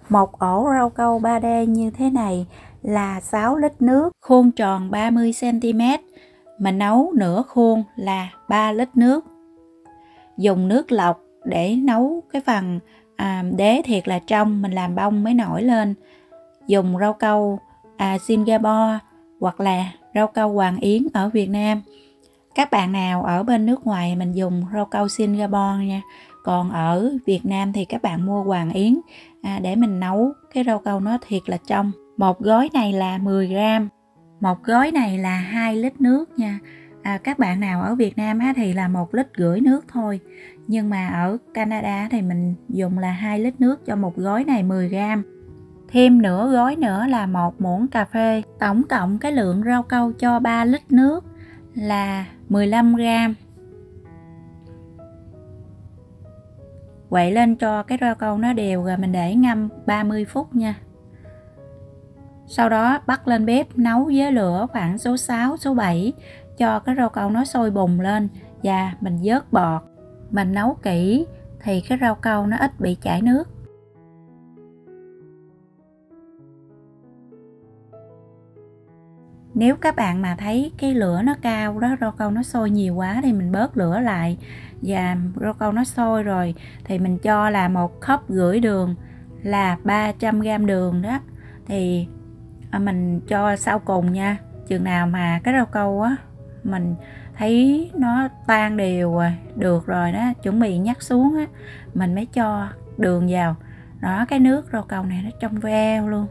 Một ổ rau câu 3D như thế này là 6 lít nước, khuôn tròn 30 cm. Mình nấu nửa khuôn là 3 lít nước. Dùng nước lọc để nấu cái phần đế thiệt là trong, mình làm bông mới nổi lên. Dùng rau câu Singapore hoặc là rau câu Hoàng Yến ở Việt Nam. Các bạn nào ở bên nước ngoài mình dùng rau câu Singapore nha. Còn ở Việt Nam thì các bạn mua Hoàng Yến để mình nấu cái rau câu nó thiệt là trong. Một gói này là 10 gram. Một gói này là 2 lít nước nha. Các bạn nào ở Việt Nam thì là 1,5 lít nước thôi. Nhưng mà ở Canada thì mình dùng là 2 lít nước cho một gói này 10 gram. Thêm nửa gói nữa là 1 muỗng cà phê. Tổng cộng cái lượng rau câu cho 3 lít nước là 15 gram. Quậy lên cho cái rau câu nó đều rồi mình để ngâm 30 phút nha. Sau đó bắt lên bếp nấu với lửa khoảng số 6, số 7 cho cái rau câu nó sôi bùng lên và mình vớt bọt. Mình nấu kỹ thì cái rau câu nó ít bị chảy nước. Nếu các bạn mà thấy cái lửa nó cao đó, rau câu nó sôi nhiều quá thì mình bớt lửa lại. Và rau câu nó sôi rồi thì mình cho là 1,5 cốc đường là 300g đường đó. Thì mình cho sau cùng nha. Chừng nào mà cái rau câu á mình thấy nó tan đều rồi, được rồi đó, chuẩn bị nhắc xuống á, mình mới cho đường vào. Đó, cái nước rau câu này nó trong veo luôn.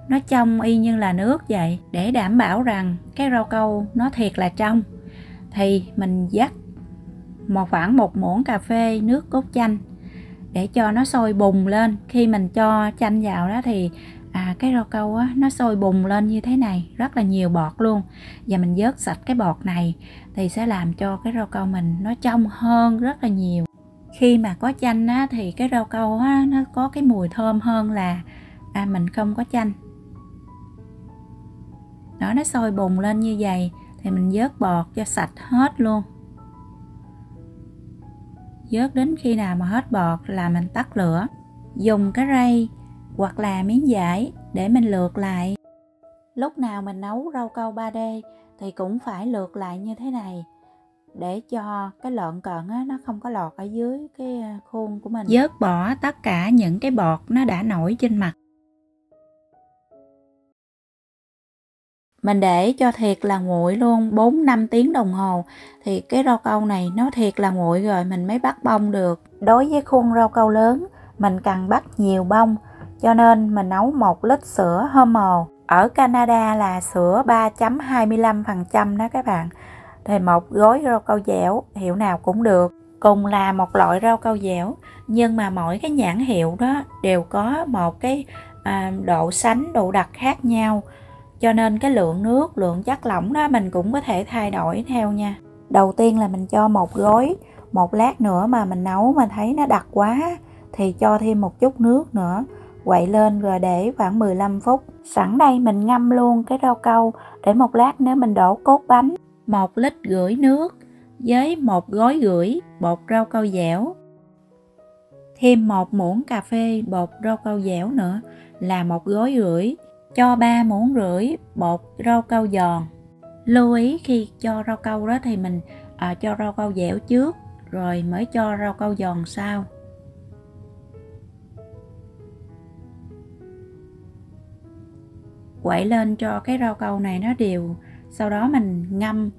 Nó trong y như là nước vậy. Để đảm bảo rằng cái rau câu nó thiệt là trong thì mình vắt khoảng 1 muỗng cà phê nước cốt chanh để cho nó sôi bùng lên. Khi mình cho chanh vào đó thì cái rau câu á, nó sôi bùng lên như thế này, rất là nhiều bọt luôn. Và mình vớt sạch cái bọt này thì sẽ làm cho cái rau câu mình nó trong hơn rất là nhiều. Khi mà có chanh á, thì cái rau câu á, nó có cái mùi thơm hơn là mình không có chanh. Đó, nó sôi bùng lên như vậy thì mình vớt bọt cho sạch hết luôn. Vớt đến khi nào mà hết bọt là mình tắt lửa. Dùng cái rây hoặc là miếng vải để mình lượt lại. Lúc nào mình nấu rau câu 3D thì cũng phải lượt lại như thế này để cho cái lợn cợn á, nó không có lọt ở dưới cái khuôn của mình. Vớt bỏ tất cả những cái bọt nó đã nổi trên mặt. Mình để cho thiệt là nguội luôn, 4-5 tiếng đồng hồ thì cái rau câu này nó thiệt là nguội rồi mình mới bắt bông được. Đối với khuôn rau câu lớn mình cần bắt nhiều bông, cho nên mình nấu 1 lít sữa Hormel. Ở Canada là sữa 3.25% đó các bạn. Thì một gói rau câu dẻo hiệu nào cũng được. Cùng là một loại rau câu dẻo nhưng mà mỗi cái nhãn hiệu đó đều có một cái độ sánh, độ đặc khác nhau. Cho nên cái lượng nước, lượng chất lỏng đó mình cũng có thể thay đổi theo nha. Đầu tiên là mình cho một gói, một lát nữa mà mình nấu mà thấy nó đặc quá thì cho thêm một chút nước nữa. Quậy lên rồi để khoảng 15 phút. Sẵn đây mình ngâm luôn cái rau câu để một lát nếu mình đổ cốt bánh. 1,5 lít nước với 1 gói rưỡi bột rau câu dẻo. Thêm 1 muỗng cà phê bột rau câu dẻo nữa là 1 gói rưỡi. Cho 3 muỗng rưỡi bột rau câu giòn. Lưu ý khi cho rau câu đó thì mình cho rau câu dẻo trước rồi mới cho rau câu giòn sau. Quậy lên cho cái rau câu này nó đều. Sau đó mình ngâm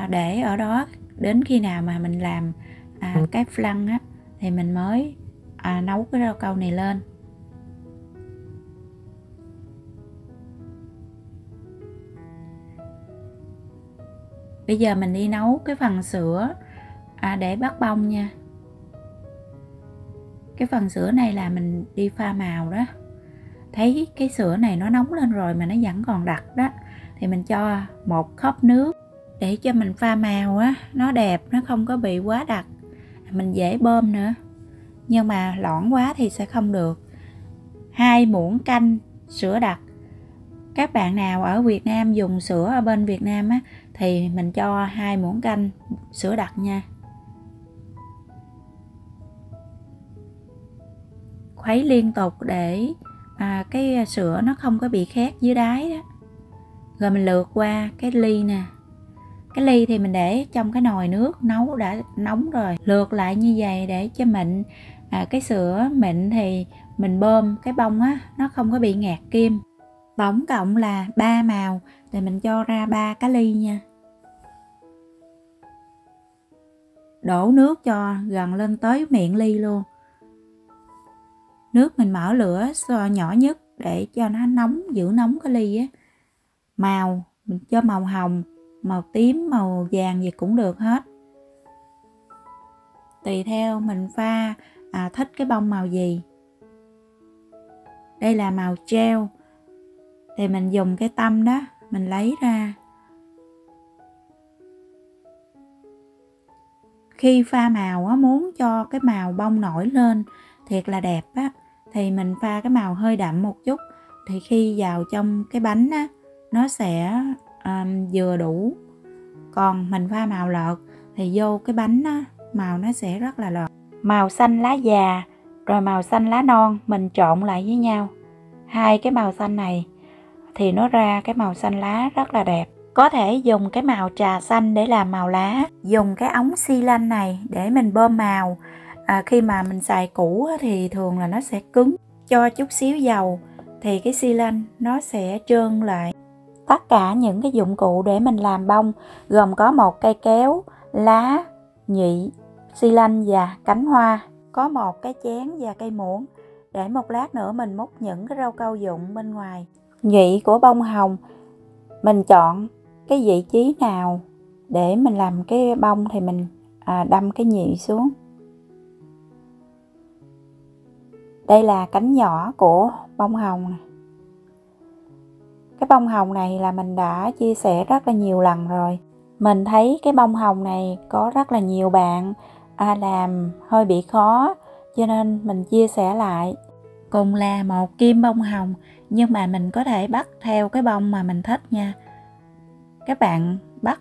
để ở đó đến khi nào mà mình làm cái flan á thì mình mới nấu cái rau câu này lên. Bây giờ mình đi nấu cái phần sữa để bắt bông nha. Cái phần sữa này là mình đi pha màu đó. Thấy cái sữa này nó nóng lên rồi mà nó vẫn còn đặc đó thì mình cho 1 cốc nước để cho mình pha màu á, nó đẹp, nó không có bị quá đặc. Mình dễ bơm nữa. Nhưng mà loãng quá thì sẽ không được. 2 muỗng canh sữa đặc. Các bạn nào ở Việt Nam dùng sữa ở bên Việt Nam á thì mình cho 2 muỗng canh sữa đặc nha. Khuấy liên tục để cái sữa nó không có bị khét dưới đáy đó. Rồi mình lượt qua cái ly nè. Cái ly thì mình để trong cái nồi nước nấu đã nóng rồi, lượt lại như vậy để cho mịn. Cái sữa mịn thì mình bơm cái bông á, nó không có bị ngạt kim. Tổng cộng là 3 màu thì mình cho ra 3 cái ly nha. Đổ nước cho gần lên tới miệng ly luôn. Nước mình mở lửa nhỏ nhất để cho nó nóng, giữ nóng cái ly á. Màu mình cho màu hồng, màu tím, màu vàng gì cũng được hết. Tùy theo mình pha thích cái bông màu gì. Đây là màu gel. Thì mình dùng cái tăm đó, mình lấy ra. Khi pha màu á, muốn cho cái màu bông nổi lên thiệt là đẹp á, thì mình pha cái màu hơi đậm một chút. Thì khi vào trong cái bánh á, nó sẽ vừa đủ. Còn mình pha màu lợt thì vô cái bánh á, màu nó sẽ rất là lợt. Màu xanh lá già rồi màu xanh lá non mình trộn lại với nhau. Hai cái màu xanh này thì nó ra cái màu xanh lá rất là đẹp. Có thể dùng cái màu trà xanh để làm màu lá. Dùng cái ống xi lanh này để mình bơm màu. Khi mà mình xài cũ thì thường là nó sẽ cứng. Cho chút xíu dầu thì cái xi lanh nó sẽ trơn lại. Tất cả những cái dụng cụ để mình làm bông gồm có một cây kéo, lá, nhụy, xi lanh và cánh hoa. Có một cái chén và cây muỗng để một lát nữa mình múc những cái rau câu dụng bên ngoài. Nhụy của bông hồng mình chọn cái vị trí nào để mình làm cái bông thì mình đâm cái nhụy xuống. Đây là cánh nhỏ của bông hồng. Cái bông hồng này là mình đã chia sẻ rất là nhiều lần rồi. Mình thấy cái bông hồng này có rất là nhiều bạn làm hơi bị khó, cho nên mình chia sẻ lại. Cùng là một kim bông hồng, nhưng mà mình có thể bắt theo cái bông mà mình thích nha. Các bạn bắt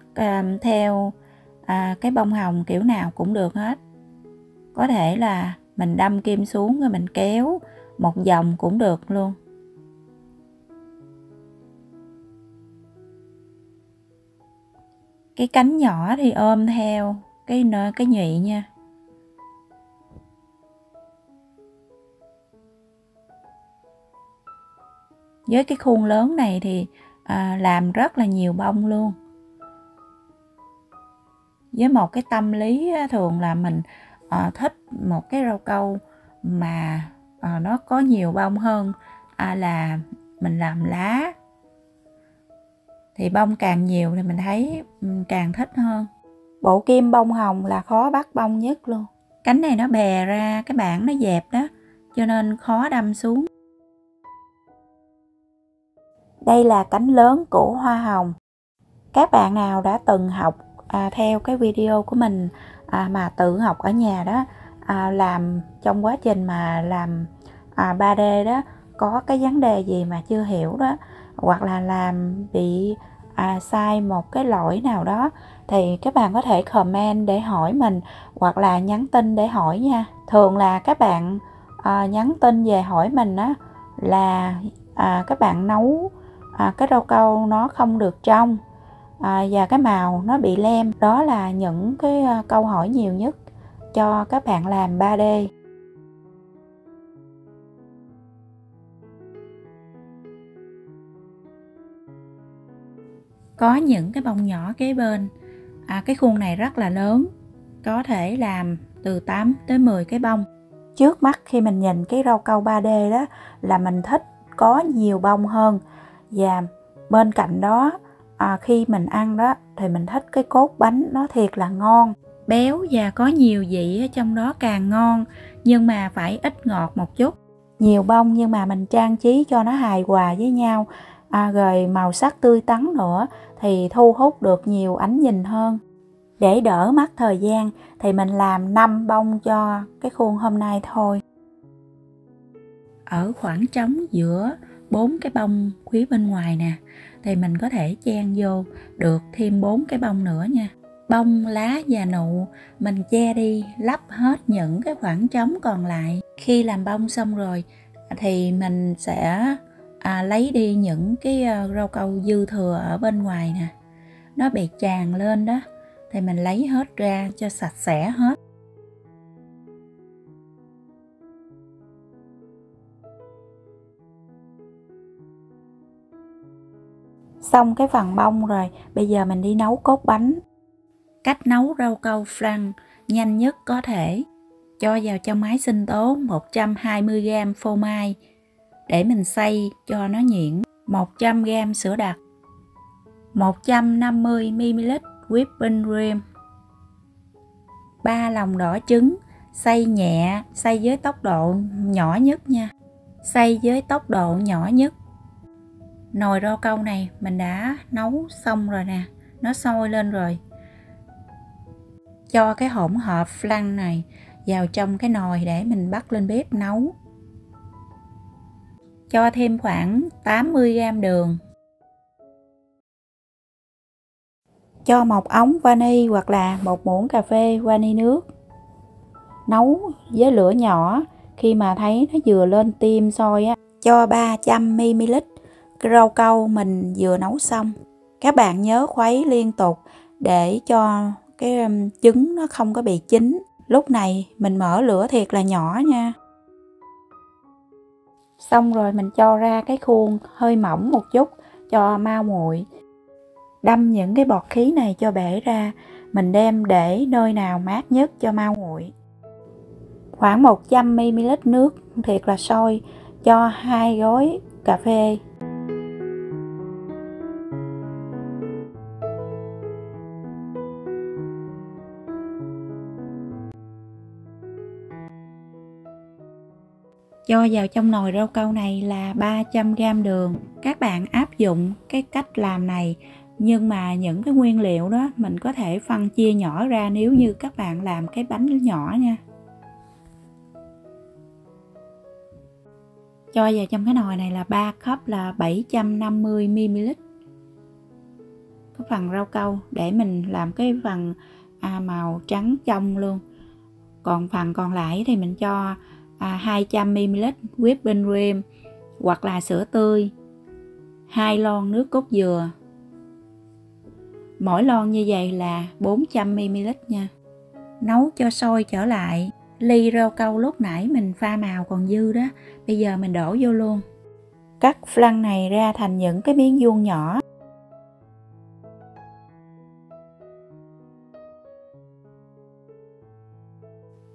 theo cái bông hồng kiểu nào cũng được hết. Có thể là mình đâm kim xuống rồi mình kéo một vòng cũng được luôn. Cái cánh nhỏ thì ôm theo cái nhụy nha. Với cái khuôn lớn này thì làm rất là nhiều bông luôn. Với một cái tâm lý thường là mình thích một cái rau câu mà nó có nhiều bông hơn là mình làm lá. Thì bông càng nhiều thì mình thấy càng thích hơn. Bộ kim bông hồng là khó bắt bông nhất luôn. Cánh này nó bè ra, cái bảng nó dẹp đó, cho nên khó đâm xuống. Đây là cánh lớn của hoa hồng. Các bạn nào đã từng học theo cái video của mình mà tự học ở nhà đó, làm trong quá trình mà làm 3D đó, có cái vấn đề gì mà chưa hiểu đó, hoặc là làm bị sai một cái lỗi nào đó, thì các bạn có thể comment để hỏi mình, hoặc là nhắn tin để hỏi nha. Thường là các bạn nhắn tin về hỏi mình á là các bạn nấu cái rau câu nó không được trong và cái màu nó bị lem. Đó là những cái câu hỏi nhiều nhất cho các bạn làm 3D. Có những cái bông nhỏ kế bên, cái khuôn này rất là lớn, có thể làm từ 8 tới 10 cái bông. Trước mắt khi mình nhìn cái rau câu 3D đó là mình thích có nhiều bông hơn. Và bên cạnh đó khi mình ăn đó thì mình thích cái cốt bánh nó thiệt là ngon, béo và có nhiều vị ở trong đó càng ngon, nhưng mà phải ít ngọt một chút. Nhiều bông nhưng mà mình trang trí cho nó hài hòa với nhau, rồi màu sắc tươi tắn nữa thì thu hút được nhiều ánh nhìn hơn. Để đỡ mất thời gian thì mình làm 5 bông cho cái khuôn hôm nay thôi. Ở khoảng trống giữa 4 cái bông phía bên ngoài nè, thì mình có thể chen vô được thêm 4 cái bông nữa nha. Bông, lá và nụ mình che đi, lấp hết những cái khoảng trống còn lại. Khi làm bông xong rồi, thì mình sẽ lấy đi những cái rau câu dư thừa ở bên ngoài nè, nó bị tràn lên đó, thì mình lấy hết ra cho sạch sẽ hết. Xong cái phần bông rồi, bây giờ mình đi nấu cốt bánh. Cách nấu rau câu flan nhanh nhất có thể: cho vào trong máy sinh tố 120g phô mai để mình xay cho nó nhuyễn, 100g sữa đặc, 150ml whipping cream, 3 lòng đỏ trứng, xay nhẹ, xay với tốc độ nhỏ nhất nha, xay với tốc độ nhỏ nhất. Nồi rau câu này mình đã nấu xong rồi nè, nó sôi lên rồi. Cho cái hỗn hợp flan này vào trong cái nồi để mình bắt lên bếp nấu. Cho thêm khoảng 80g đường. Cho một ống vani hoặc là một muỗng cà phê vani nước. Nấu với lửa nhỏ, khi mà thấy nó vừa lên tim sôi á, cho 300ml cái rau câu mình vừa nấu xong. Các bạn nhớ khuấy liên tục để cho cái trứng nó không có bị chín. Lúc này mình mở lửa thiệt là nhỏ nha. Xong rồi mình cho ra cái khuôn hơi mỏng một chút cho mau nguội. Đâm những cái bọt khí này cho bể ra. Mình đem để nơi nào mát nhất cho mau nguội. Khoảng 100ml nước thiệt là sôi, cho 2 gói cà phê. Cho vào trong nồi rau câu này là 300g đường. Các bạn áp dụng cái cách làm này, nhưng mà những cái nguyên liệu đó mình có thể phân chia nhỏ ra nếu như các bạn làm cái bánh nhỏ nha. Cho vào trong cái nồi này là 3 cup là 750ml cái phần rau câu, để mình làm cái phần màu trắng trong luôn. Còn phần còn lại thì mình cho 200ml whipping cream hoặc là sữa tươi, 2 lon nước cốt dừa. Mỗi lon như vậy là 400ml nha. Nấu cho sôi trở lại. Ly rau câu lúc nãy mình pha màu còn dư đó, bây giờ mình đổ vô luôn. Cắt flan này ra thành những cái miếng vuông nhỏ.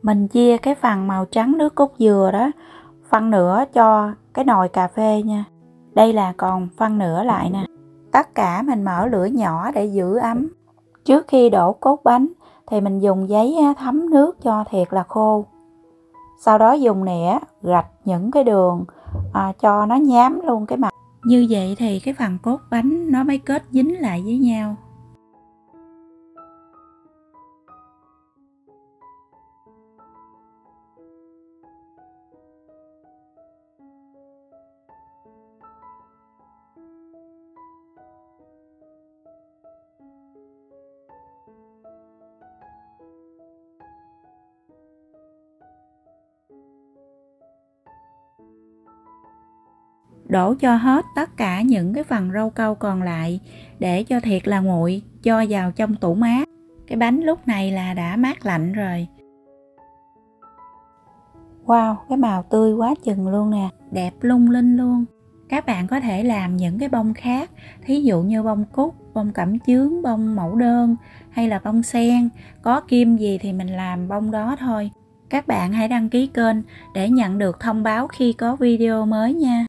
Mình chia cái phần màu trắng nước cốt dừa đó, phân nửa cho cái nồi cà phê nha. Đây là còn phân nửa lại nè. Tất cả mình mở lửa nhỏ để giữ ấm. Trước khi đổ cốt bánh thì mình dùng giấy thấm nước cho thiệt là khô. Sau đó dùng nĩa rạch những cái đường cho nó nhám luôn cái mặt. Như vậy thì cái phần cốt bánh nó mới kết dính lại với nhau. Đổ cho hết tất cả những cái phần rau câu còn lại để cho thiệt là nguội, cho vào trong tủ mát. Cái bánh lúc này là đã mát lạnh rồi. Wow, cái màu tươi quá chừng luôn nè, đẹp lung linh luôn. Các bạn có thể làm những cái bông khác, thí dụ như bông cúc, bông cẩm chướng, bông mẫu đơn hay là bông sen. Có kim gì thì mình làm bông đó thôi. Các bạn hãy đăng ký kênh để nhận được thông báo khi có video mới nha.